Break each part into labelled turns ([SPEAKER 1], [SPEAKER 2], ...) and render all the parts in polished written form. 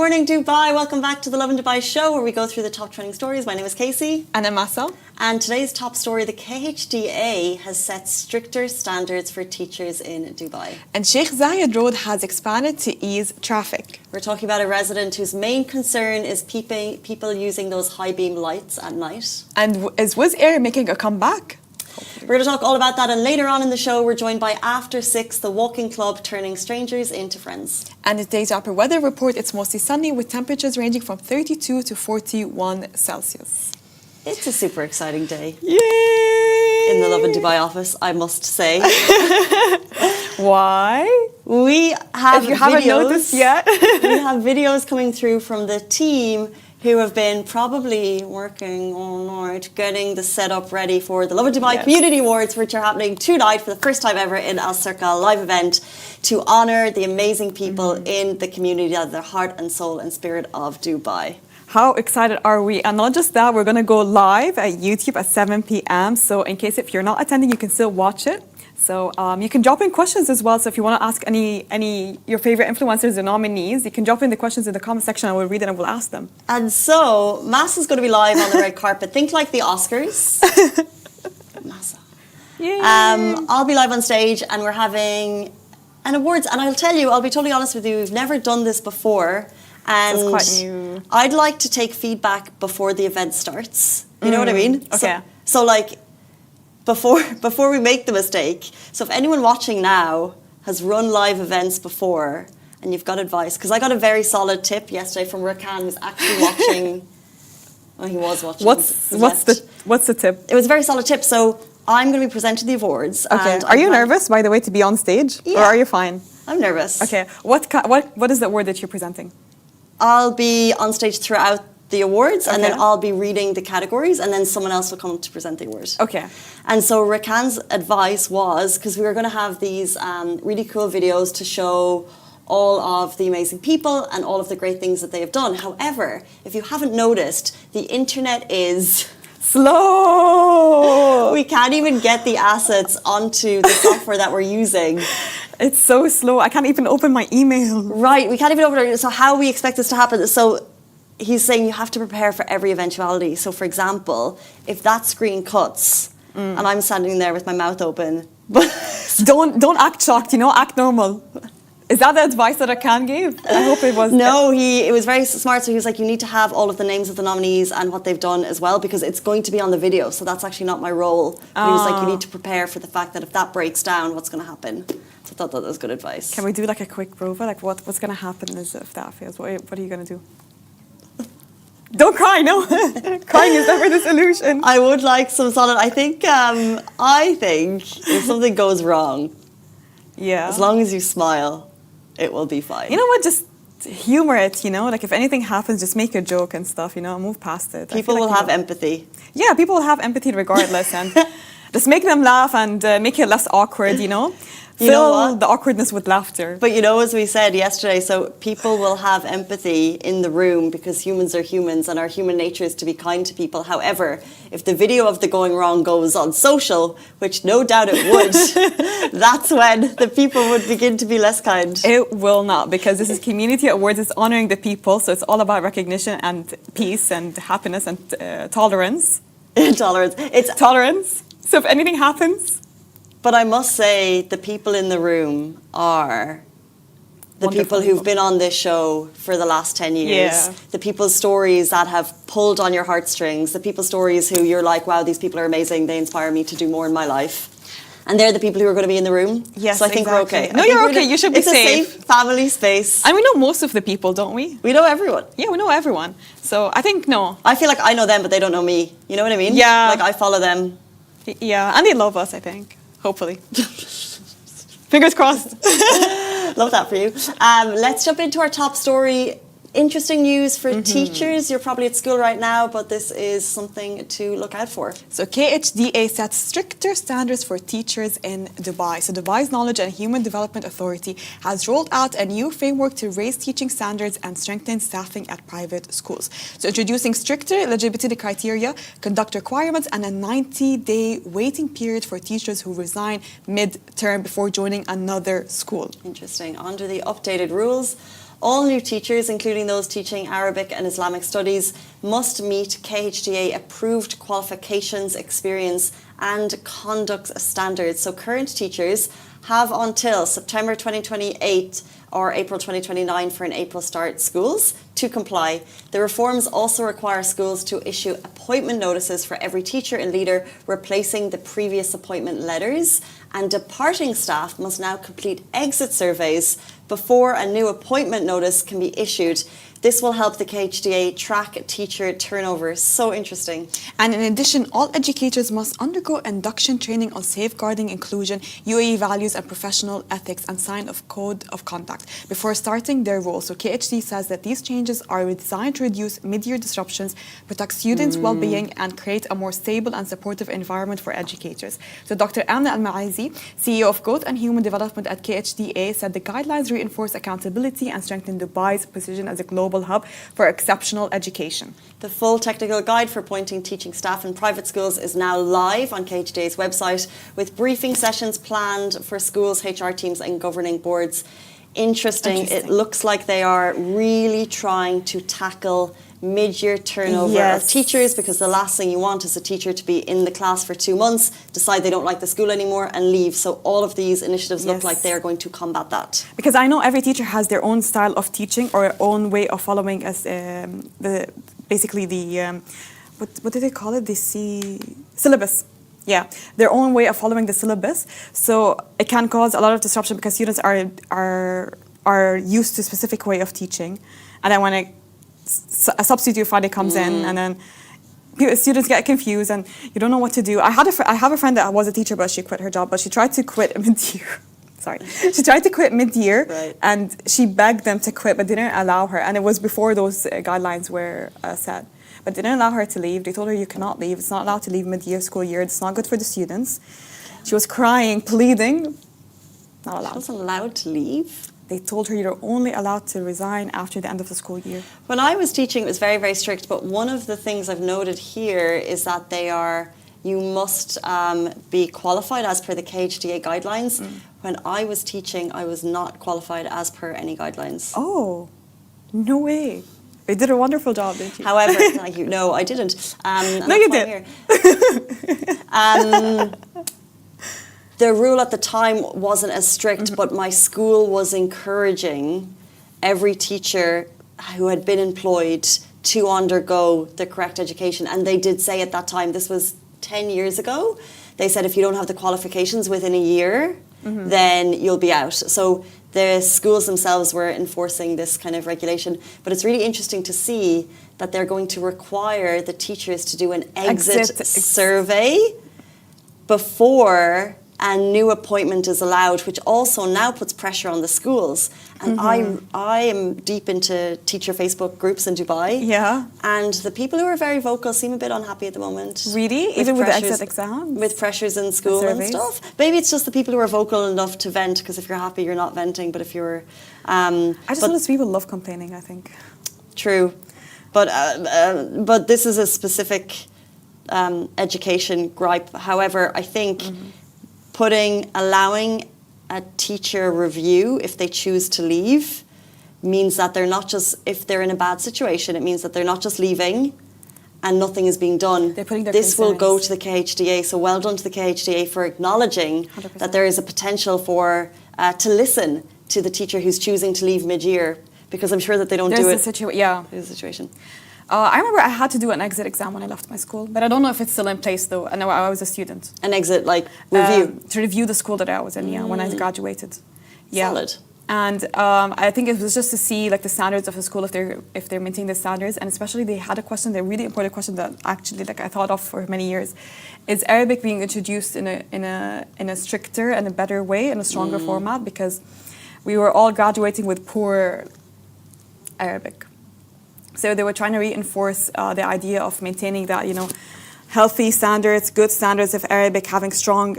[SPEAKER 1] morning, Dubai. Welcome back to the Lovin Dubai show where we go through the top trending stories. My name is Casey.
[SPEAKER 2] And I'm Massa.
[SPEAKER 1] And today's top story, the KHDA has set stricter standards for teachers in Dubai.
[SPEAKER 2] And Sheikh Zayed Road has expanded to ease traffic.
[SPEAKER 1] We're talking about a resident whose main concern is people using those high beam lights at night.
[SPEAKER 2] And is Wizz Air making a comeback?
[SPEAKER 1] We're going to talk all about that, and later on in the show we're joined by After 6, the walking club turning strangers into friends.
[SPEAKER 2] And in today's upper weather report, it's mostly sunny with temperatures ranging from 32 to 41 Celsius.
[SPEAKER 1] It's a super exciting day.
[SPEAKER 2] Yay!
[SPEAKER 1] In the Lovin Dubai office, I must say.
[SPEAKER 2] Why?
[SPEAKER 1] We have
[SPEAKER 2] If you haven't noticed yet.
[SPEAKER 1] we have videos coming through from the team who have been probably working all night getting the setup ready for the Lovin Dubai Community Awards, which are happening tonight for the first time ever in Al Circa live event to honour the amazing people in the community that are the heart and soul and spirit of Dubai.
[SPEAKER 2] How excited are we? And not just that, we're going to go live at YouTube at 7 p.m. So in case if you're not attending, you can still watch it. So you can drop in questions as well. So if you want to ask any your favorite influencers or nominees, you can drop in the questions in the comment section and we'll read it and we'll ask them.
[SPEAKER 1] And so Massa is going to be live on the red carpet. Think like the Oscars. Massa.
[SPEAKER 2] Yay.
[SPEAKER 1] I'll be live on stage and we're having an awards. And I'll tell you, I'll be totally honest with you, we've never done this before. And
[SPEAKER 2] it's quite new.
[SPEAKER 1] I'd like to take feedback before the event starts. You know what I mean?
[SPEAKER 2] Okay.
[SPEAKER 1] So like, before we make the mistake. So if anyone watching now has run live events before and you've got advice, because I got a very solid tip yesterday from Rakan, who's actually watching. Well, he was watching.
[SPEAKER 2] What's the tip?
[SPEAKER 1] It was a very solid tip. So I'm going to be presenting the awards.
[SPEAKER 2] Okay.
[SPEAKER 1] And
[SPEAKER 2] Are you nervous, by the way, to be on stage, or are you fine?
[SPEAKER 1] I'm nervous.
[SPEAKER 2] Okay. What is the award that you're presenting?
[SPEAKER 1] I'll be on stage throughout the awards, and then
[SPEAKER 2] Okay.
[SPEAKER 1] I'll be reading the categories, and then someone else will come to present the award.
[SPEAKER 2] Okay.
[SPEAKER 1] And so Rakan's advice was, because we were going to have these really cool videos to show all of the amazing people and all of the great things that they have done. However, if you haven't noticed, the internet is
[SPEAKER 2] slow.
[SPEAKER 1] We can't even get the assets onto the software that we're using.
[SPEAKER 2] It's so slow. I can't even open my email.
[SPEAKER 1] Right, we can't even open it. So how we expect this to happen? So he's saying you have to prepare for every eventuality. So for example, if that screen cuts and I'm standing there with my mouth open, but
[SPEAKER 2] don't act shocked, act normal. Is that the advice that Rakan gave? I hope it was.
[SPEAKER 1] No, it was very smart. So he was like, you need to have all of the names of the nominees and what they've done as well, because it's going to be on the video. So that's actually not my role. But he was like, you need to prepare for the fact that if that breaks down, what's going to happen? So I thought that was good advice.
[SPEAKER 2] Can we do like a quick prova? Like what's going to happen is if that fails? What are you going to do? Don't cry, no. Crying is never the solution.
[SPEAKER 1] I would like some solid. I think if something goes wrong, as long as you smile, it will be fine.
[SPEAKER 2] You know what? Just humor it, Like if anything happens, just make a joke and stuff, move past it.
[SPEAKER 1] People will have empathy.
[SPEAKER 2] Yeah, people will have empathy regardless. And just make them laugh and make it less awkward, Fill the awkwardness with laughter.
[SPEAKER 1] But as we said yesterday, so people will have empathy in the room because humans are humans and our human nature is to be kind to people. However, if the video of the going wrong goes on social, which no doubt it would, that's when the people would begin to be less kind.
[SPEAKER 2] It will not, because this is Community Awards. It's honoring the people. So it's all about recognition and peace and happiness and tolerance.
[SPEAKER 1] Tolerance. It's
[SPEAKER 2] tolerance. So if anything happens...
[SPEAKER 1] But I must say, the people in the room are the people who've been on this show for the last 10 years.
[SPEAKER 2] Yeah.
[SPEAKER 1] The people's stories that have pulled on your heartstrings. The people's stories who you're like, wow, these people are amazing. They inspire me to do more in my life. And they're the people who are going to be in the room.
[SPEAKER 2] Yes,
[SPEAKER 1] so I think we're okay.
[SPEAKER 2] No, you're okay. You should be safe.
[SPEAKER 1] It's a safe family space.
[SPEAKER 2] And we know most of the people, don't we?
[SPEAKER 1] We know everyone.
[SPEAKER 2] Yeah, we know everyone. So I think, no.
[SPEAKER 1] I feel like I know them, but they don't know me. You know what I mean?
[SPEAKER 2] Yeah.
[SPEAKER 1] Like I follow them.
[SPEAKER 2] Yeah, and they love us, I think. Hopefully. Fingers crossed.
[SPEAKER 1] Love that for you. Let's jump into our top story. Interesting news for teachers. You're probably at school right now, but this is something to look out for.
[SPEAKER 2] So KHDA sets stricter standards for teachers in Dubai. So Dubai's Knowledge and Human Development Authority has rolled out a new framework to raise teaching standards and strengthen staffing at private schools. So introducing stricter eligibility criteria, conduct requirements, and a 90-day waiting period for teachers who resign mid-term before joining another school.
[SPEAKER 1] Interesting. Under the updated rules, All new teachers, including those teaching Arabic and Islamic studies, must meet KHDA approved qualifications, experience and conduct standards. So current teachers have until September 2028 or April 2029 for an April start schools to comply. The reforms also require schools to issue appointment notices for every teacher and leader, replacing the previous appointment letters, and departing staff must now complete exit surveys before a new appointment notice can be issued. This will help the KHDA track teacher turnover. So interesting.
[SPEAKER 2] And in addition, all educators must undergo induction training on safeguarding inclusion, UAE values and professional ethics, and sign of code of conduct before starting their role. So KHD says that these changes are designed to reduce mid-year disruptions, protect students' well-being, and create a more stable and supportive environment for educators. So Dr. Amna Al-Maizi, CEO of Growth and Human Development at KHDA, said the guidelines reinforce accountability and strengthen Dubai's position as a global hub for exceptional education.
[SPEAKER 1] The full technical guide for appointing teaching staff in private schools is now live on KHDA's website, with briefing sessions planned for schools, HR teams and governing boards. Interesting. It looks like they are really trying to tackle mid-year turnover of teachers, because the last thing you want is a teacher to be in the class for 2 months, decide they don't like the school anymore and leave. So all of these initiatives look like they're going to combat that.
[SPEAKER 2] Because I know every teacher has their own style of teaching or own way of following as what do they call it? Syllabus. Yeah, their own way of following the syllabus. So it can cause a lot of disruption because students are used to a specific way of teaching, and then when a substitute Friday comes in, and then students get confused and you don't know what to do. I have a friend that was a teacher, but she quit her job, but she tried to quit mid-year. Sorry. She tried to quit mid-year, and she begged them to quit, but didn't allow her. And it was before those guidelines were set. But didn't allow her to leave. They told her, you cannot leave. It's not allowed to leave mid-year school year. It's not good for the students. She was crying, pleading. Not allowed.
[SPEAKER 1] She wasn't allowed to leave?
[SPEAKER 2] They told her you're only allowed to resign after the end of the school year.
[SPEAKER 1] When I was teaching, it was very, very strict. But one of the things I've noted here is that you must be qualified as per the KHDA guidelines. When I was teaching, I was not qualified as per any guidelines.
[SPEAKER 2] Oh, no way. They did a wonderful job, didn't you?
[SPEAKER 1] However, thank you. No, I didn't.
[SPEAKER 2] No, you did.
[SPEAKER 1] The rule at the time wasn't as strict, but my school was encouraging every teacher who had been employed to undergo the correct education. And they did say at that time, this was 10 years ago, they said if you don't have the qualifications within a year, then you'll be out. So the schools themselves were enforcing this kind of regulation. But it's really interesting to see that they're going to require the teachers to do an exit survey before a new appointment is allowed, which also now puts pressure on the schools. And I am deep into teacher Facebook groups in Dubai.
[SPEAKER 2] Yeah.
[SPEAKER 1] And the people who are very vocal seem a bit unhappy at the moment.
[SPEAKER 2] Really? Even with the exit exams?
[SPEAKER 1] With pressures in school and stuff. Maybe it's just the people who are vocal enough to vent, because if you're happy, you're not venting. But if you're...
[SPEAKER 2] I just notice people love complaining, I think.
[SPEAKER 1] True. But this is a specific education gripe. However, I think... allowing a teacher review if they choose to leave means that they're not just, if they're in a bad situation, it means that they're not just leaving and nothing is being done.
[SPEAKER 2] They're putting their
[SPEAKER 1] This will go to the KHDA, so well done to the KHDA for acknowledging
[SPEAKER 2] 100%.
[SPEAKER 1] that there is a potential for to listen to the teacher who's choosing to leave mid-year, because I'm sure that they don't do it. There's a situation.
[SPEAKER 2] I remember I had to do an exit exam when I left my school, but I don't know if it's still in place though. I know I was a student.
[SPEAKER 1] An exit, like review?
[SPEAKER 2] To review the school that I was in, when I graduated. Yeah.
[SPEAKER 1] Solid.
[SPEAKER 2] And I think it was just to see like the standards of the school, if they're maintaining the standards. And especially they had a question, the really important question that actually like I thought of for many years. Is Arabic being introduced in a stricter and a better way, in a stronger format? Because we were all graduating with poor Arabic. So they were trying to reinforce the idea of maintaining that, healthy standards, good standards of Arabic, having strong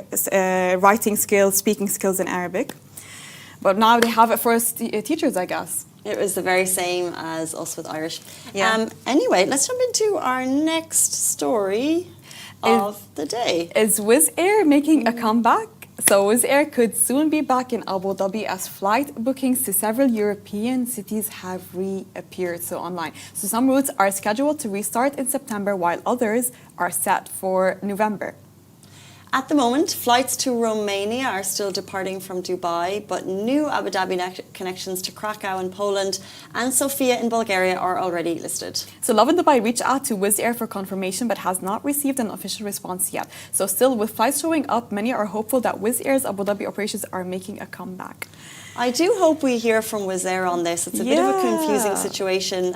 [SPEAKER 2] writing skills, speaking skills in Arabic. But now they have it for us teachers, I guess.
[SPEAKER 1] It was the very same as us with Irish. Yeah. Anyway, let's jump into our next story of the day.
[SPEAKER 2] Is Wizz Air making a comeback? So Wizz Air could soon be back in Abu Dhabi as flight bookings to several European cities have reappeared, so online. So some routes are scheduled to restart in September while others are set for November.
[SPEAKER 1] At the moment, flights to Romania are still departing from Dubai, but new Abu Dhabi connections to Krakow in Poland and Sofia in Bulgaria are already listed.
[SPEAKER 2] So Lovin Dubai reached out to Wizz Air for confirmation but has not received an official response yet. So still, with flights showing up, many are hopeful that Wizz Air's Abu Dhabi operations are making a comeback.
[SPEAKER 1] I do hope we hear from Wizz Air on this. It's a bit of a confusing situation.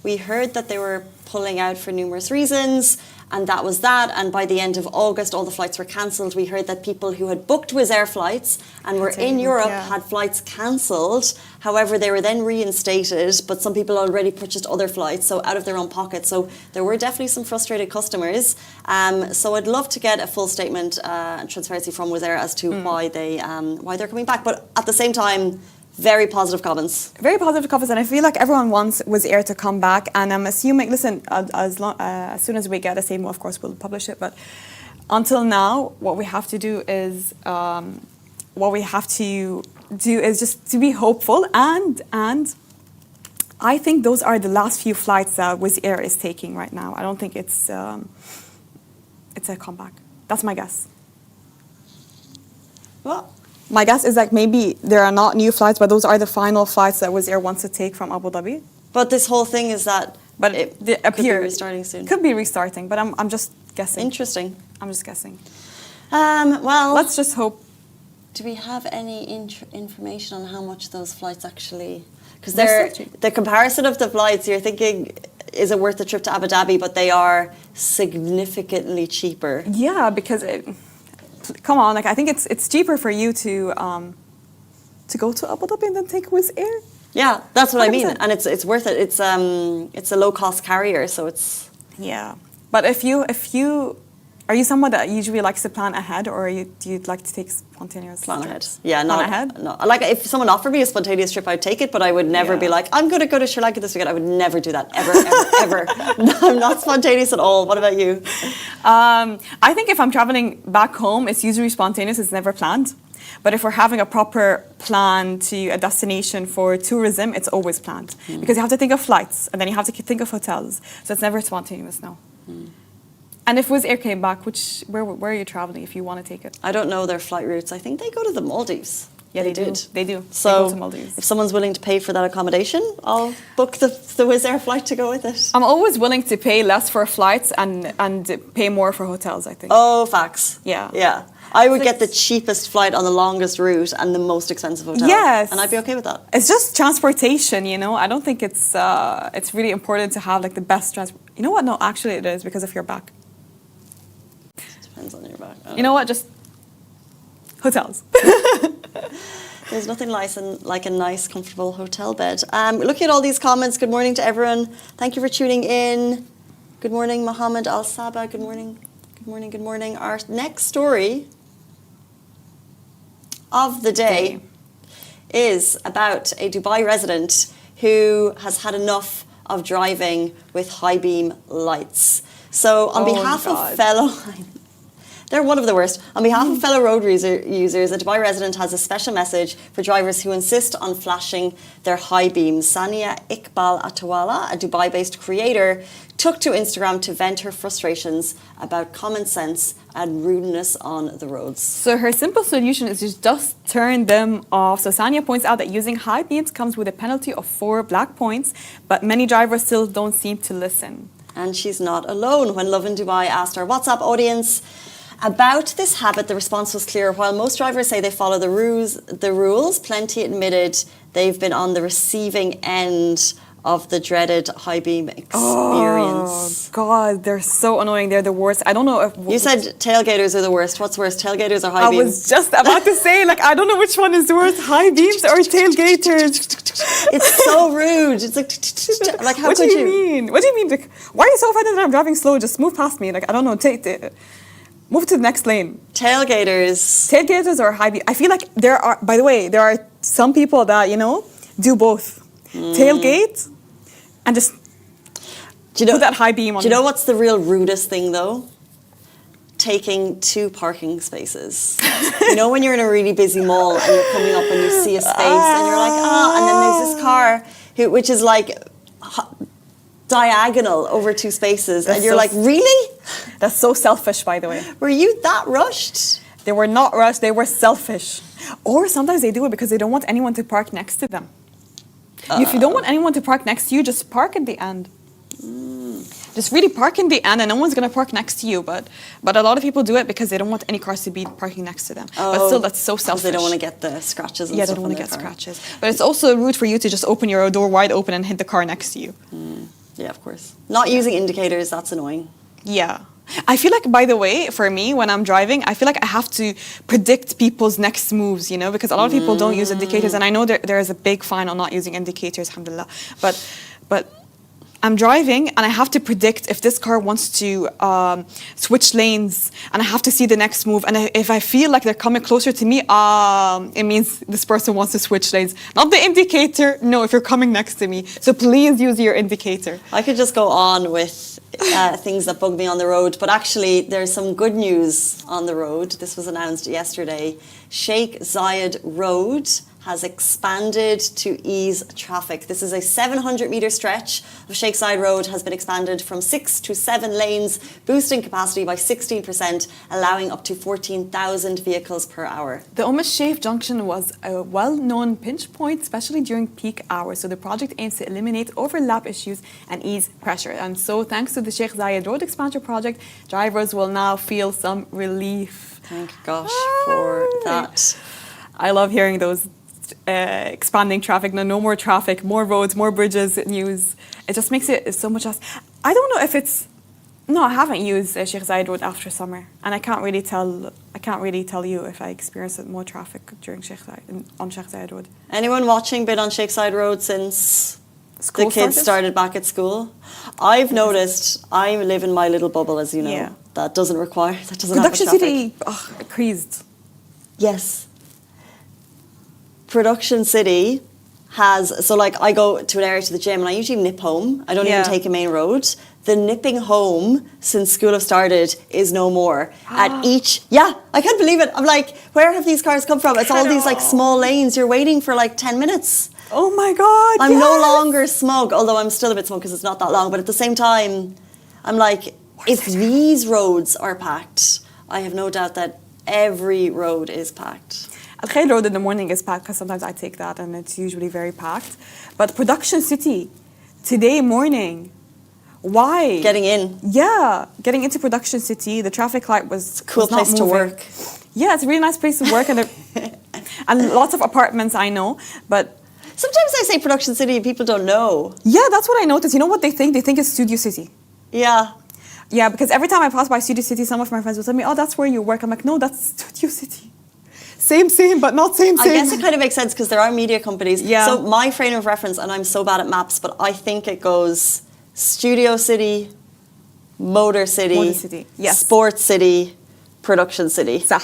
[SPEAKER 1] We heard that they were pulling out for numerous reasons, and that was that. And by the end of August, all the flights were cancelled. We heard that people who had booked Wizz Air flights and were in Europe had flights cancelled. However, they were then reinstated, but some people already purchased other flights, so out of their own pocket. So there were definitely some frustrated customers. So I'd love to get a full statement and transparency from Wizz Air as to why they're coming back. But at the same time, very positive comments.
[SPEAKER 2] Very positive comments, and I feel like everyone wants Wizz Air to come back. And I'm assuming, listen, as soon as we get a signal, of course, we'll publish it. But until now, what we have to do is just to be hopeful. And I think those are the last few flights that Wizz Air is taking right now. I don't think it's a comeback. That's my guess.
[SPEAKER 1] Well,
[SPEAKER 2] my guess is like maybe there are not new flights, but those are the final flights that Wizz Air wants to take from Abu Dhabi.
[SPEAKER 1] but this whole thing is that it could be restarting soon.
[SPEAKER 2] Could be restarting, but I'm just guessing.
[SPEAKER 1] Interesting.
[SPEAKER 2] I'm just guessing.
[SPEAKER 1] Well,
[SPEAKER 2] Let's just hope.
[SPEAKER 1] do we have any information on how much those flights actually? Because
[SPEAKER 2] They're so cheap.
[SPEAKER 1] the comparison of the flights, you're thinking, is it worth the trip to Abu Dhabi? But they are significantly cheaper.
[SPEAKER 2] Yeah, because come on, like I think it's cheaper for you to go to Abu Dhabi and then take Wizz Air.
[SPEAKER 1] Yeah, that's what I mean,
[SPEAKER 2] 100%.
[SPEAKER 1] and it's worth it. It's a low cost carrier, so it's.
[SPEAKER 2] Yeah, but if you are you someone that usually likes to plan ahead, or do you like to take spontaneous
[SPEAKER 1] Plan ahead.
[SPEAKER 2] trips?
[SPEAKER 1] Yeah,
[SPEAKER 2] Plan ahead.
[SPEAKER 1] No, like if someone offered me a spontaneous trip, I'd take it, but I would never be like, I'm going to go to Sri Lanka this weekend. I would never do that ever, ever. No, I'm not spontaneous at all. What about you?
[SPEAKER 2] I think if I'm traveling back home, it's usually spontaneous. It's never planned. But if we're having a proper plan to a destination for tourism, it's always planned. Because you have to think of flights, and then you have to think of hotels. So it's never spontaneous, no. And if Wizz Air came back, where are you traveling if you want to take it?
[SPEAKER 1] I don't know their flight routes. I think they go to the Maldives.
[SPEAKER 2] Yeah, they do. They do.
[SPEAKER 1] So
[SPEAKER 2] they go to Maldives.
[SPEAKER 1] if someone's willing to pay for that accommodation, I'll book the Wizz Air flight to go with it.
[SPEAKER 2] I'm always willing to pay less for flights and pay more for hotels, I think.
[SPEAKER 1] Oh, facts.
[SPEAKER 2] Yeah.
[SPEAKER 1] Yeah. I would get the cheapest flight on the longest route and the most expensive hotel.
[SPEAKER 2] Yes.
[SPEAKER 1] And I'd be okay with that.
[SPEAKER 2] It's just transportation, you know. I don't think it's really important to have like the best transport. You know what? No, actually it is because of your back.
[SPEAKER 1] Depends on your back.
[SPEAKER 2] You know what? Just hotels.
[SPEAKER 1] There's nothing like a nice, comfortable hotel bed. Looking at all these comments, good morning to everyone. Thank you for tuning in. Good morning, Mohammed Al Saba. Good morning. Good morning, good morning. Our next story of the day is about a Dubai resident who has had enough of driving with high beam lights. So on behalf of fellow... They're one of the worst. On behalf of fellow road users, a Dubai resident has a special message for drivers who insist on flashing their high beams. Sania Iqbal Atawala, a Dubai-based creator, took to Instagram to vent her frustrations about common sense and rudeness on the roads.
[SPEAKER 2] So her simple solution is to just turn them off. So Sania points out that using high beams comes with a penalty of 4 black points, but many drivers still don't seem to listen.
[SPEAKER 1] And she's not alone. When Lovin Dubai asked our WhatsApp audience about this habit, the response was clear. While most drivers say they follow the rules, plenty admitted they've been on the receiving end of the dreaded high beam experience.
[SPEAKER 2] Oh God, they're so annoying. They're the worst. I don't know if
[SPEAKER 1] you said tailgaters are the worst. What's worse, tailgaters or high beams?
[SPEAKER 2] I was just about to say, like, I don't know which one is worse, high beams or tailgaters.
[SPEAKER 1] It's so rude. It's like how
[SPEAKER 2] what
[SPEAKER 1] could you?
[SPEAKER 2] What do you mean? What do you mean? Like, why are you so offended that I'm driving slow? Just move past me. Like, I don't know. Move to the next lane. Tailgaters or high beam. I feel like there are some people that, you know, do both. Tailgate and just put that high beam on.
[SPEAKER 1] Do you know what's the real rudest thing though? taking 2 parking spaces. You know when you're in a really busy mall and you're coming up and you see a space and you're like, and then there's this car which is like diagonal over 2 spaces, and you're like, really?
[SPEAKER 2] That's so selfish, by the way.
[SPEAKER 1] Were you that rushed?
[SPEAKER 2] They were not rushed, they were selfish. Or sometimes they do it because they don't want anyone to park next to them. If you don't want anyone to park next to you, just park at the end. Just really park in the end, and no one's going to park next to you. But a lot of people do it because they don't want any cars to be parking next to them. But still, that's so selfish.
[SPEAKER 1] They don't want to get the scratches and stuff.
[SPEAKER 2] Yeah, they don't want to get scratches. But it's also rude for you to just open your door wide open and hit the car next to you.
[SPEAKER 1] Yeah, of course. Not using indicators, that's annoying.
[SPEAKER 2] Yeah. I feel like, by the way, for me, when I'm driving, I feel like I have to predict people's next moves, you know, because a lot of people don't use indicators. And I know there is a big fine on not using indicators, alhamdulillah. But I'm driving and I have to predict if this car wants to switch lanes, and I have to see the next move. And if I feel like they're coming closer to me, it means this person wants to switch lanes. Not the indicator, no, if you're coming next to me. So please use your indicator.
[SPEAKER 1] I could just go on with things that bug me on the road, but actually there's some good news on the road. This was announced yesterday. Sheikh Zayed Road has expanded to ease traffic. This is a 700-metre stretch of Sheikh Zayed Road has been expanded from 6 to 7 lanes, boosting capacity by 16%, allowing up to 14,000 vehicles per hour.
[SPEAKER 2] The Sheikh Junction was a well-known pinch point, especially during peak hours. So the project aims to eliminate overlap issues and ease pressure. And so thanks to the Sheikh Zayed Road expansion project, drivers will now feel some relief.
[SPEAKER 1] Thank gosh for that.
[SPEAKER 2] I love hearing those expanding traffic, no more traffic, more roads, more bridges news. It just makes it so much less. I don't know if it's... No, I haven't used Sheikh Zayed Road after summer, and I can't really tell you if I experienced more traffic during on Sheikh Zayed Road.
[SPEAKER 1] Anyone watching been on Sheikh Zayed Road since
[SPEAKER 2] school
[SPEAKER 1] the kids started back at school? I've noticed, I live in my little bubble, as you know. Yeah. That doesn't have
[SPEAKER 2] Production
[SPEAKER 1] traffic.
[SPEAKER 2] City, crazed.
[SPEAKER 1] Yes. Production City has, so like I go to an area to the gym and I usually nip home. I don't even take a main road. The nipping home since school have started is no more. At each, I can't believe it. I'm like, where have these cars come from? It's all these like small lanes. You're waiting for like 10 minutes.
[SPEAKER 2] Oh my God.
[SPEAKER 1] I'm no longer smug, although I'm still a bit smug because it's not that long. But at the same time, I'm like, if these roads are packed, I have no doubt that every road is packed.
[SPEAKER 2] Al Khair Road in the morning is packed because sometimes I take that and it's usually very packed. But Production City, today morning, why?
[SPEAKER 1] Getting in.
[SPEAKER 2] Yeah, getting into Production City, the traffic light was
[SPEAKER 1] cool place to work.
[SPEAKER 2] Yeah, it's a really nice place to work, and and lots of apartments, I know, but...
[SPEAKER 1] Sometimes I say Production City and people don't know.
[SPEAKER 2] Yeah, that's what I noticed. You know what they think? They think it's Studio City.
[SPEAKER 1] Yeah.
[SPEAKER 2] Yeah, because every time I pass by Studio City, some of my friends will tell me, oh, that's where you work. I'm like, no, that's Studio City. Same, but not same.
[SPEAKER 1] I guess it kind of makes sense because there are media companies.
[SPEAKER 2] Yeah.
[SPEAKER 1] So my frame of reference, and I'm so bad at maps, but I think it goes Studio City, Motor City,
[SPEAKER 2] yes.
[SPEAKER 1] Sports City, Production City.
[SPEAKER 2] Sah.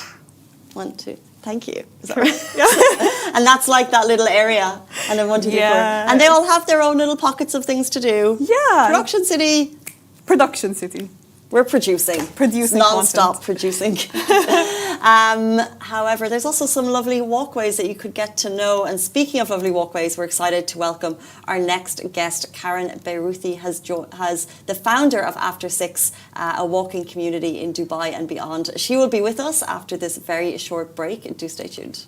[SPEAKER 1] 1, 2. Thank you. Is that right? And that's like that little area. And then 1, 2, 3, 4. And they all have their own little pockets of things to do.
[SPEAKER 2] Yeah.
[SPEAKER 1] Production City.
[SPEAKER 2] We're
[SPEAKER 1] producing non-stop producing. However, there's also some lovely walkways that you could get to know. And speaking of lovely walkways, we're excited to welcome our next guest. Karen Beiruthi has the founder of After 6, a walking community in Dubai and beyond. She will be with us after this very short break. Do stay tuned.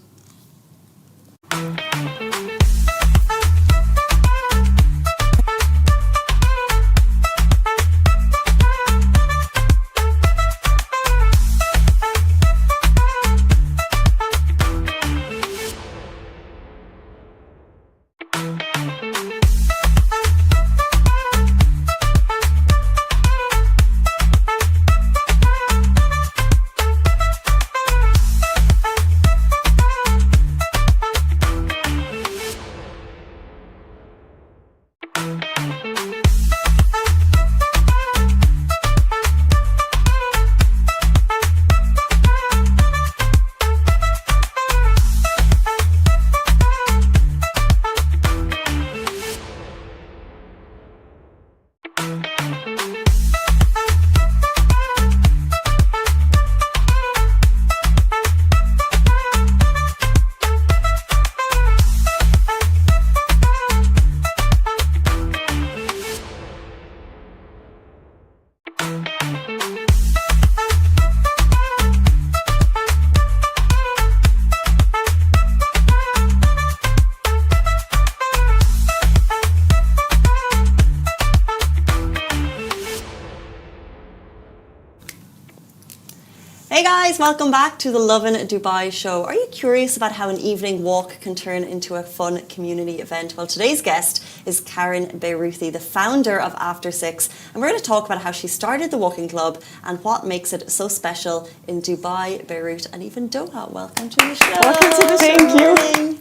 [SPEAKER 1] Hey guys, welcome back to the Lovin Dubai show. Are you curious about how an evening walk can turn into a fun community event? Well, today's guest is Karen Beiruthi, the founder of After Six, and we're going to talk about how she started the walking club and what makes it so special in Dubai, Beirut, and even Doha. Welcome to the show.
[SPEAKER 2] Welcome to the show.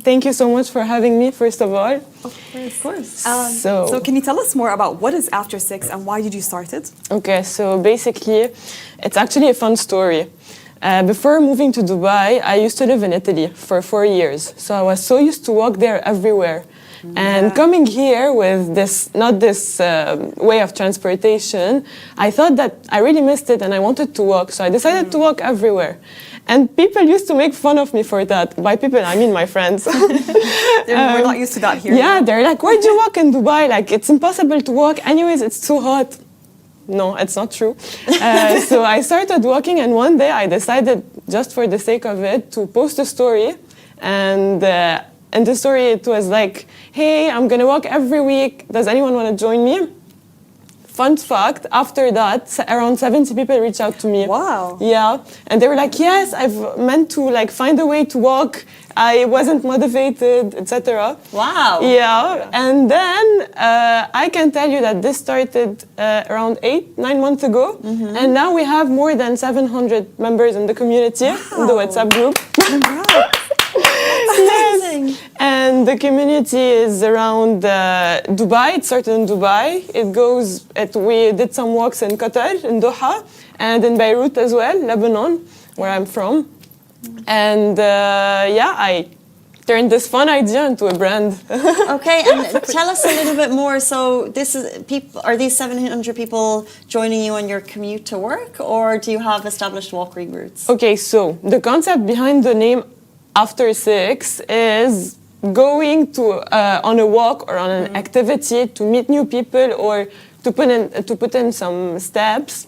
[SPEAKER 3] Thank you so much for having me, first of all.
[SPEAKER 2] Of course.
[SPEAKER 3] So
[SPEAKER 2] can you tell us more about what is After Six and why did you start it?
[SPEAKER 3] Okay, so basically, it's actually a fun story. Before moving to Dubai, I used to live in Italy for 4 years. So I was so used to walk there everywhere. And coming here with not this way of transportation, I thought that I really missed it and I wanted to walk. So I decided to walk everywhere. And people used to make fun of me for that. By people, I mean my friends.
[SPEAKER 2] We're not used to that here.
[SPEAKER 3] Yeah, they're like, why'd you walk in Dubai? Like, it's impossible to walk. Anyways, it's too hot. No, it's not true. So I started walking, and one day I decided, just for the sake of it, to post a story. And in the story, it was like, hey, I'm going to walk every week. Does anyone want to join me? Fun fact, after that, around 70 people reached out to me.
[SPEAKER 2] Wow.
[SPEAKER 3] Yeah. And they were like, yes, I've meant to like find a way to walk. I wasn't motivated, etc.
[SPEAKER 1] Wow.
[SPEAKER 3] Yeah. And then I can tell you that this started around 8-9 months ago. And now we have more than 700 members in the community, in the WhatsApp group. Yes. And the community is around Dubai. It started in Dubai. We did some walks in Qatar, in Doha, and in Beirut as well, Lebanon, where I'm from. And I turned this fun idea into a brand.
[SPEAKER 1] Okay, and tell us a little bit more. So are these 700 people joining you on your commute to work, or do you have established walking routes?
[SPEAKER 3] Okay, so the concept behind the name After Six is going on a walk or on an activity to meet new people or to put in some steps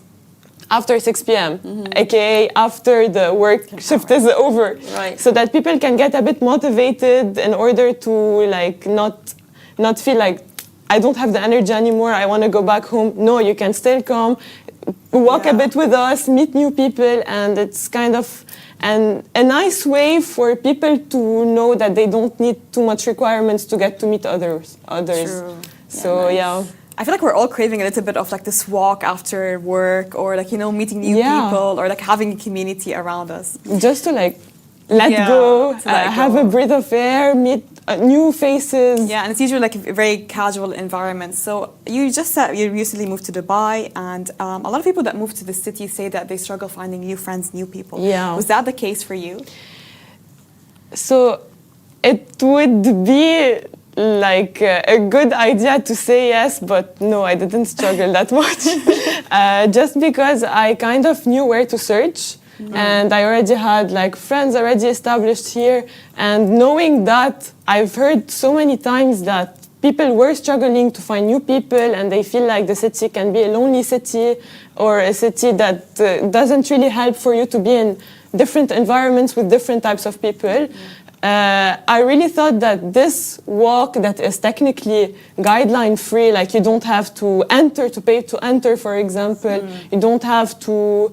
[SPEAKER 3] after 6 p.m., aka after the work shift is over,
[SPEAKER 1] right?
[SPEAKER 3] So that people can get a bit motivated in order to like not feel like I don't have the energy anymore, I want to go back home. No, you can still come, walk a bit with us, meet new people, and it's kind of a nice way for people to know that they don't need too much requirements to get to meet others.
[SPEAKER 2] True.
[SPEAKER 3] So
[SPEAKER 2] nice. I feel like we're all craving a little bit of like this walk after work, or like, meeting new people, or like having a community around us.
[SPEAKER 3] Just to like let go, have a breath of air, meet new faces.
[SPEAKER 2] Yeah, and it's usually like a very casual environment. So you just said you recently moved to Dubai, and a lot of people that move to the city say that they struggle finding new friends, new people.
[SPEAKER 3] Yeah.
[SPEAKER 2] Was that the case for you?
[SPEAKER 3] So it would be like a good idea to say yes, but no, I didn't struggle that much. Just because I kind of knew where to search. And I already had like friends already established here, and knowing that, I've heard so many times that people were struggling to find new people and they feel like the city can be a lonely city or a city that doesn't really help for you to be in different environments with different types of people. I really thought that this walk that is technically guideline free, like you don't have to pay to enter, for example, you don't have to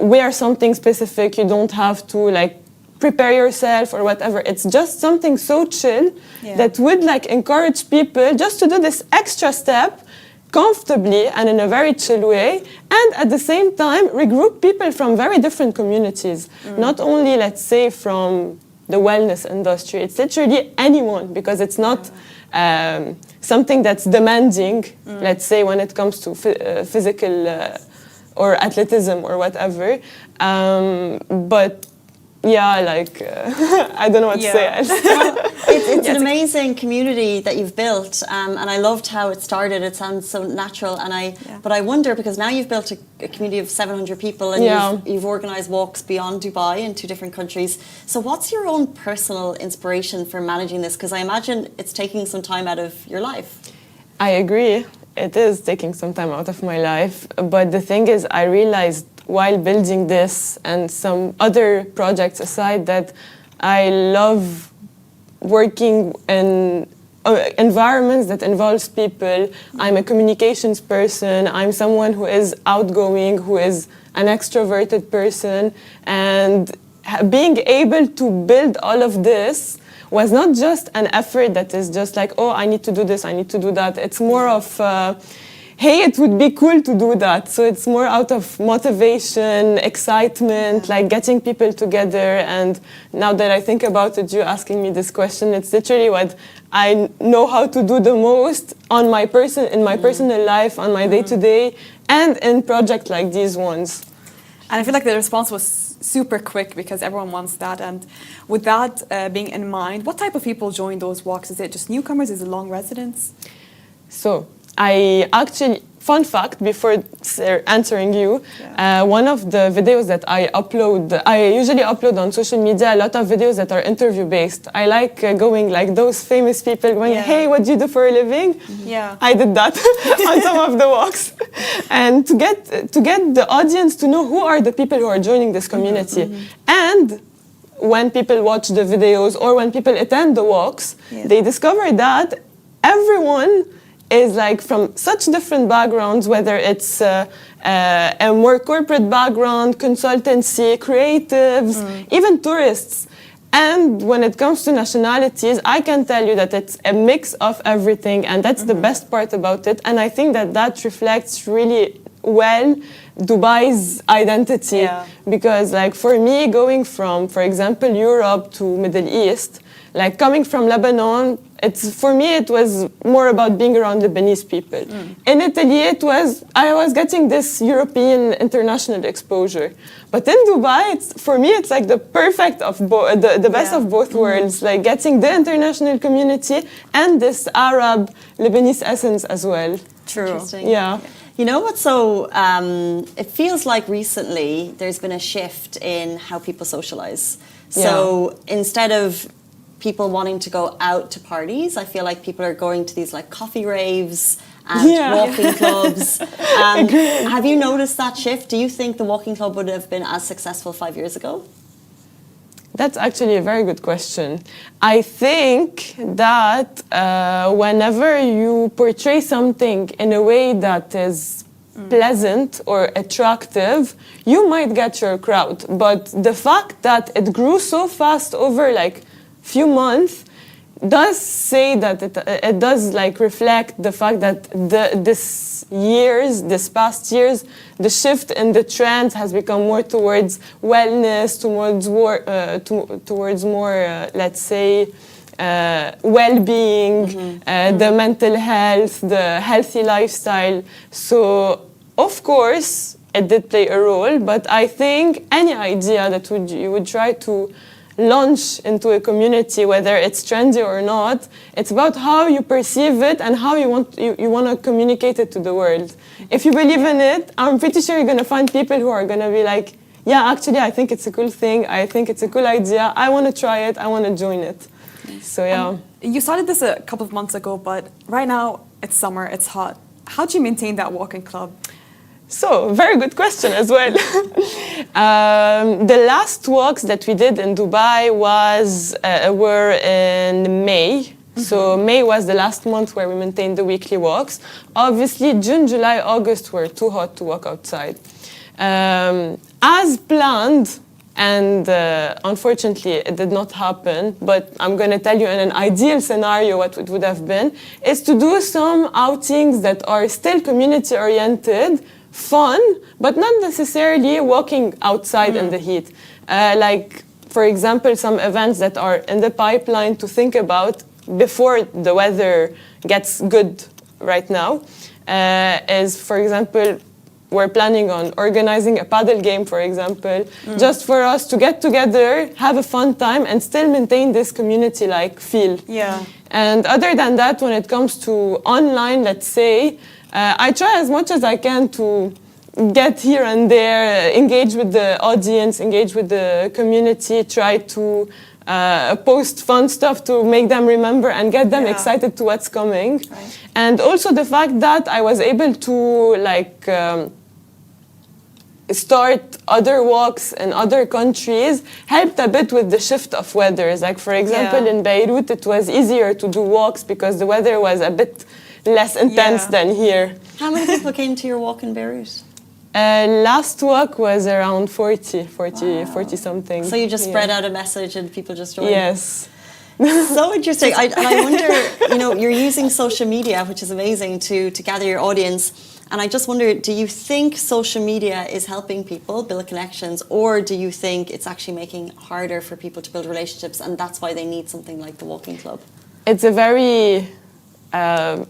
[SPEAKER 3] wear something specific, you don't have to like prepare yourself or whatever. It's just something so chill that would like encourage people just to do this extra step comfortably and in a very chill way, and at the same time regroup people from very different communities, not only, let's say, from the wellness industry. It's literally anyone, because it's not something that's demanding, let's say, when it comes to physical or athleticism or whatever. But yeah, like I don't know what to say.
[SPEAKER 1] It's an amazing community that you've built, and I loved how it started. It sounds so natural, but I wonder, because now you've built a community of 700 people, and you've organised walks beyond Dubai in 2 different countries. So what's your own personal inspiration for managing this? Because I imagine it's taking some time out of your life.
[SPEAKER 3] I agree. It is taking some time out of my life, but the thing is, I realized while building this and some other projects aside that I love working in environments that involves people. I'm a communications person. I'm someone who is outgoing, who is an extroverted person, and being able to build all of this was not just an effort that is just like, oh, I need to do this, I need to do that. It's more of, hey, it would be cool to do that. So it's more out of motivation, excitement, like getting people together. And now that I think about it, you asking me this question, it's literally what I know how to do the most on my in my personal life, on my day-to-day, and in projects like these ones.
[SPEAKER 2] And I feel like the response was super quick because everyone wants that. And with that being in mind, what type of people join those walks? Is it just newcomers? Is it long residents?
[SPEAKER 3] So I actually, fun fact, before answering you, one of the videos that I usually upload on social media, a lot of videos that are interview-based. I like going like those famous people going, hey, what do you do for a living?
[SPEAKER 2] Yeah.
[SPEAKER 3] I did that on some of the walks. And to get the audience to know who are the people who are joining this community. And when people watch the videos or when people attend the walks, they discover that everyone is like from such different backgrounds, whether it's a more corporate background, consultancy, creatives, even tourists. And when it comes to nationalities, I can tell you that it's a mix of everything, and that's the best part about it. And I think that reflects really well Dubai's identity. Because like for me, going from, for example, Europe to Middle East, like coming from Lebanon, for me it was more about being around Lebanese people. In Italy, I was getting this European international exposure. But in Dubai, for me, it's like the perfect of the best of both worlds, like getting the international community and this Arab Lebanese essence as well.
[SPEAKER 1] True. Interesting.
[SPEAKER 3] Yeah.
[SPEAKER 1] You know what's so, it feels like recently there's been a shift in how people socialize. So instead of people wanting to go out to parties, I feel like people are going to these like coffee raves and walking clubs. Have you noticed that shift? Do you think the walking club would have been as successful 5 years ago?
[SPEAKER 3] That's actually a very good question. I think that whenever you portray something in a way that is pleasant or attractive, you might get your crowd. But the fact that it grew so fast over like few months does say that it does like reflect the fact that this past years, the shift in the trend has become more towards wellness, towards more, let's say, well-being, the mental health, the healthy lifestyle. So, of course, it did play a role, but I think any idea that you would try to launch into a community, whether it's trendy or not, it's about how you perceive it and how you want to communicate it to the world. If you believe in it, I'm pretty sure you're going to find people who are going to be like, yeah, actually, I think it's a cool thing. I think it's a cool idea. I want to try it. I want to join it. So, yeah.
[SPEAKER 2] You started this a couple of months ago, but right now it's summer, it's hot. How do you maintain that walking club?
[SPEAKER 3] So, very good question as well. The last walks that we did in Dubai were in May. So May was the last month where we maintained the weekly walks. Obviously, June, July, August were too hot to walk outside. As planned, and unfortunately it did not happen, but I'm going to tell you in an ideal scenario what it would have been, is to do some outings that are still community-oriented, fun, but not necessarily walking outside in the heat. Like, for example, some events that are in the pipeline to think about before the weather gets good right now is, for example, we're planning on organizing a paddle game, for example, just for us to get together, have a fun time, and still maintain this community-like feel.
[SPEAKER 2] Yeah.
[SPEAKER 3] And other than that, when it comes to online, let's say, I try as much as I can to get here and there, engage with the audience, engage with the community, try to post fun stuff to make them remember and get them excited to what's coming.
[SPEAKER 2] Right.
[SPEAKER 3] And also the fact that I was able to like start other walks in other countries helped a bit with the shift of weathers. Like, for example, in Beirut, it was easier to do walks because the weather was a bit less intense than here.
[SPEAKER 1] How many people came to your walk in Beirut?
[SPEAKER 3] Last walk was around 40 something.
[SPEAKER 1] So you just spread out a message and people just joined?
[SPEAKER 3] Yes.
[SPEAKER 1] So interesting. And I wonder, you're using social media, which is amazing, to gather your audience. And I just wonder, do you think social media is helping people build connections, or do you think it's actually making it harder for people to build relationships, and that's why they need something like the walking club?
[SPEAKER 3] It's a very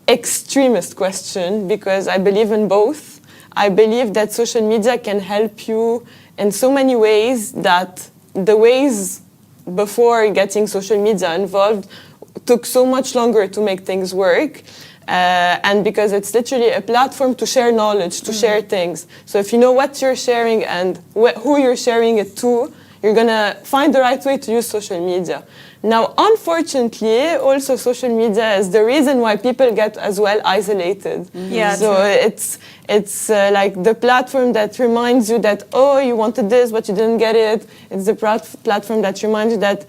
[SPEAKER 3] extremist question, because I believe in both. I believe that social media can help you in so many ways that the ways before getting social media involved took so much longer to make things work. And because it's literally a platform to share knowledge, to share things. So if you know what you're sharing and who you're sharing it to, you're gonna find the right way to use social media. Now, unfortunately, also social media is the reason why people get as well isolated.
[SPEAKER 2] Yeah,
[SPEAKER 3] so it's like the platform that reminds you that, oh, you wanted this, but you didn't get it. It's the platform that reminds you that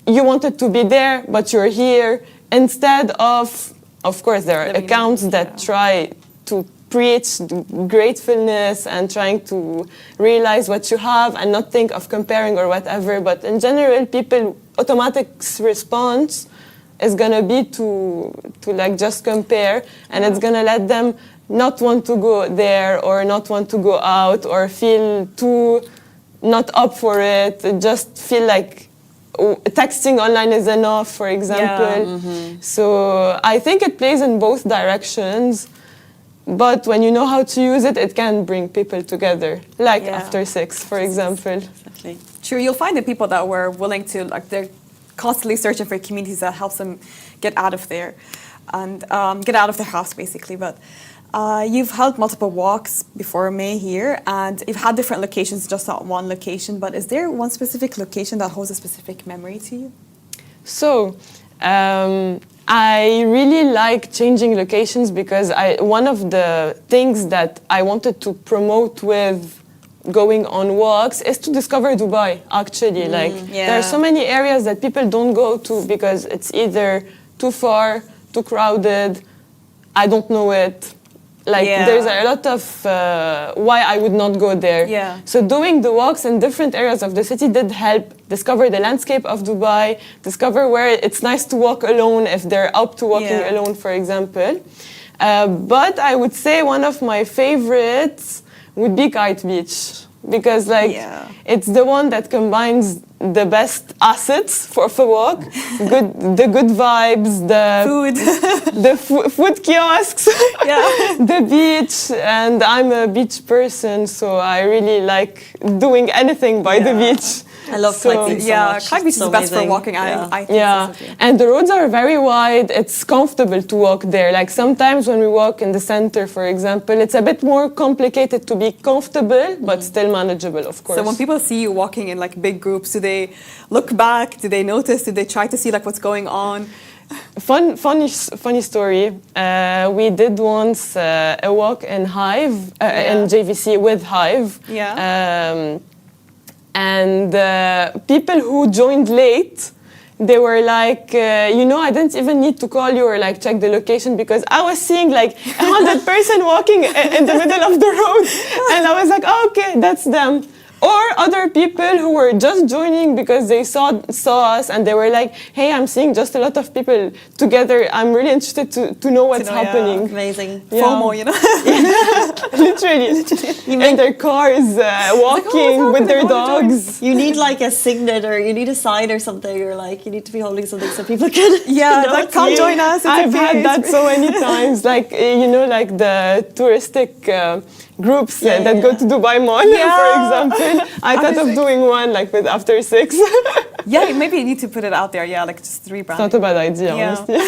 [SPEAKER 3] you wanted to be there, but you're here. Instead of course, there are accounts that try to preach gratefulness and trying to realize what you have and not think of comparing or whatever. But in general, people automatic response is gonna be to like just compare, and it's gonna let them not want to go there or not want to go out or feel too not up for it. Just feel like texting online is enough, for example. So I think it plays in both directions, but when you know how to use it, it can bring people together, like after 6, for example.
[SPEAKER 1] Exactly.
[SPEAKER 2] True, you'll find the people that were willing to, like, they're constantly searching for communities that helps them get out of there and get out of their house, basically. But you've held multiple walks before May here, and you've had different locations, just not one location. But is there one specific location that holds a specific memory to you?
[SPEAKER 3] So, I really like changing locations because one of the things that I wanted to promote with going on walks is to discover Dubai, actually. There are so many areas that people don't go to because it's either too far, too crowded, I don't know it. There's a lot of why I would not go there. So doing the walks in different areas of the city did help discover the landscape of Dubai, discover where it's nice to walk alone if they're up to walking alone, for example. But I would say one of my favorites would be Kite Beach, because it's the one that combines the best assets for a walk, the good vibes, the
[SPEAKER 2] food,
[SPEAKER 3] the food kiosks, the beach, and I'm a beach person, so I really like doing anything by the beach.
[SPEAKER 1] I love Kite Beach so much.
[SPEAKER 2] Kite Beach is the best for walking. I think
[SPEAKER 3] and the roads are very wide. It's comfortable to walk there. Like sometimes when we walk in the center, for example, it's a bit more complicated to be comfortable, but still manageable, of course.
[SPEAKER 2] So when people see you walking in like big groups, do they look back? Do they notice? Do they try to see like what's going on?
[SPEAKER 3] Funny story. We did once a walk in Hive, in JVC with Hive. And people who joined late, they were like, I didn't even need to call you or like check the location because I was seeing like 100 person walking in the middle of the road, and I was like, oh, okay, that's them. Or other people who were just joining because they saw us and they were like, hey, I'm seeing just a lot of people together. I'm really interested to know what's happening.
[SPEAKER 1] Amazing.
[SPEAKER 2] FOMO,
[SPEAKER 3] Literally. In their cars, walking with their dogs.
[SPEAKER 1] You need like a signet or you need a sign or something, or like you need to be holding something so people can
[SPEAKER 2] come join us.
[SPEAKER 3] I've had that so many times. Like, like the touristic groups that go to Dubai Mall, for example. I thought of doing one like with After 6.
[SPEAKER 2] Maybe you need to put it out there. Like just rebrand.
[SPEAKER 3] It's not a bad idea, honestly.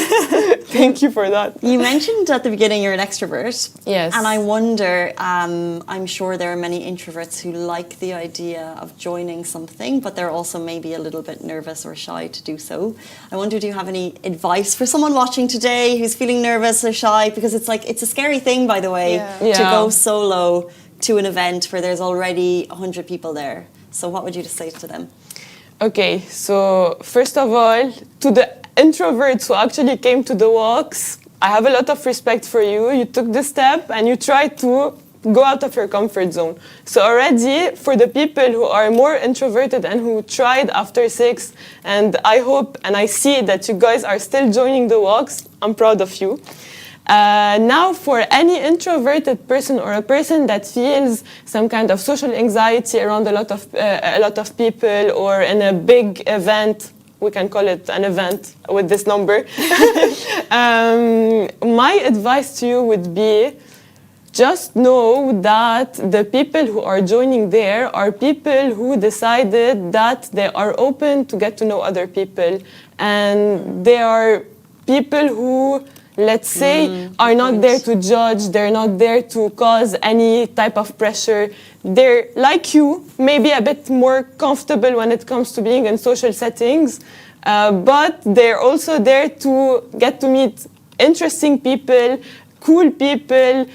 [SPEAKER 3] Thank you for that.
[SPEAKER 1] You mentioned at the beginning you're an extrovert.
[SPEAKER 3] Yes.
[SPEAKER 1] And I wonder, I'm sure there are many introverts who like the idea of joining something, but they're also maybe a little bit nervous or shy to do so. I wonder, do you have any advice for someone watching today who's feeling nervous or shy? Because it's a scary thing, by the way, to go solo to an event where there's already 100 people there. So what would you just say to them?
[SPEAKER 3] Okay, so first of all, to the introverts who actually came to the walks, I have a lot of respect for you. You took the step and you tried to go out of your comfort zone. So already for the people who are more introverted and who tried after 6, and I hope and I see that you guys are still joining the walks, I'm proud of you. Now for any introverted person or a person that feels some kind of social anxiety around a lot of people or in a big event, we can call it an event with this number. My advice to you would be just know that the people who are joining there are people who decided that they are open to get to know other people, and they are people who, let's say, are not there to judge, they're not there to cause any type of pressure. They're like you, maybe a bit more comfortable when it comes to being in social settings, but they're also there to get to meet interesting people, cool people,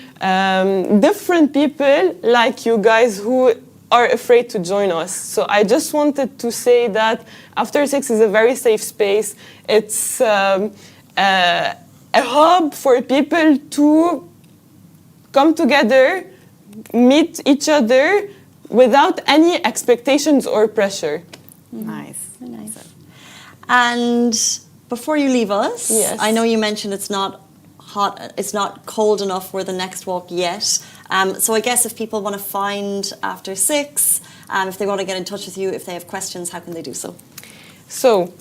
[SPEAKER 3] different people like you guys who are afraid to join us. So I just wanted to say that After 6 is a very safe space. It's a hub for people to come together, meet each other without any expectations or pressure.
[SPEAKER 2] Nice.
[SPEAKER 1] Nice. And before you leave us,
[SPEAKER 3] Yes.
[SPEAKER 1] I know you mentioned it's not hot, it's not cold enough for the next walk yet. So I guess if people want to find After 6, if they want to get in touch with you, if they have questions, how can they do so?
[SPEAKER 3] So,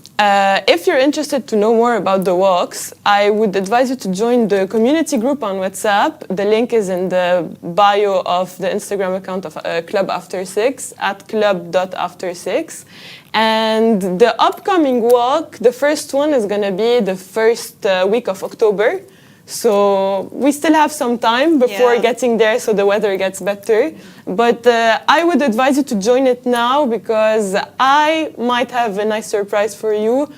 [SPEAKER 3] if you're interested to know more about the walks, I would advise you to join the community group on WhatsApp. The link is in the bio of the Instagram account of Club After 6 at club.after6. And the upcoming walk, the first one is going to be the first week of October. So we still have some time before getting there, so the weather gets better. But I would advise you to join it now, because I might have a nice surprise for you.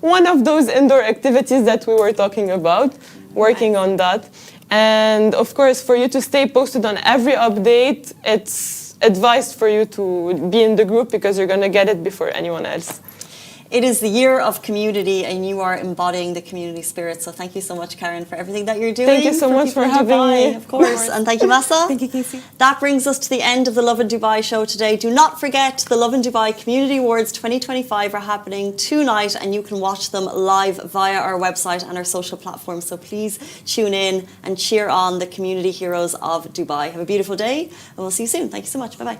[SPEAKER 3] One of those indoor activities that we were talking about, working on that. And of course, for you to stay posted on every update, it's advised for you to be in the group, because you're going to get it before anyone else.
[SPEAKER 1] It is the year of community, and you are embodying the community spirit. So thank you so much, Karen, for everything that you're doing.
[SPEAKER 3] Thank you so much for having me.
[SPEAKER 1] Of course. And thank you, Massa.
[SPEAKER 2] Thank you, Casey.
[SPEAKER 1] That brings us to the end of the Lovin Dubai show today. Do not forget, the Lovin Dubai Community Awards 2025 are happening tonight, and you can watch them live via our website and our social platforms. So please tune in and cheer on the community heroes of Dubai. Have a beautiful day, and we'll see you soon. Thank you so much. Bye-bye.